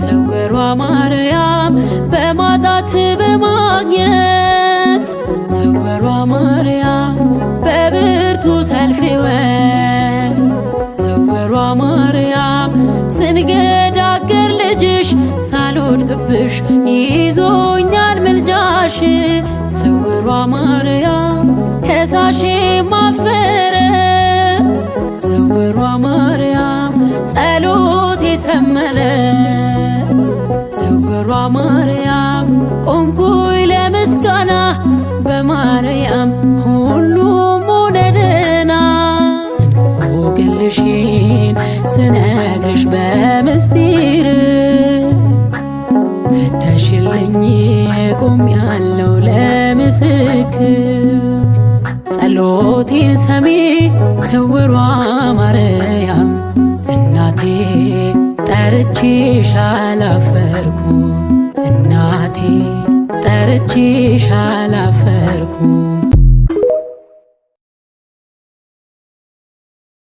ስውሯ ማርያም በማጣት በማግኘት ስውሯ ማርያም በብርቱ ሰልፍ ሕይወት ስውሯ ማርያም ስንገዳገር ልጅሽ ሳልወድቅብሽ ይዞኛል ምልጃሽ ስውሯ ማርያም ከሳሼ ማፈረ ስውሯ ማርያም ጸሎቴ ሰመረ ስውሯ ማርያም ቆምኩኝ ለምስጋና በማርያም ሁሉም ሆነ ደህና እንቆቅልሽን ስነግርሽ በምስጢር ፈተሽልኝ ቆሜያለሁ ለምስክር ጸሎቴን ሰሚ ስውሯ ማርያም እናቴ ጠርቼሽ አላፈርኩም እናቴ ጠርቼሽ አላፈርኩም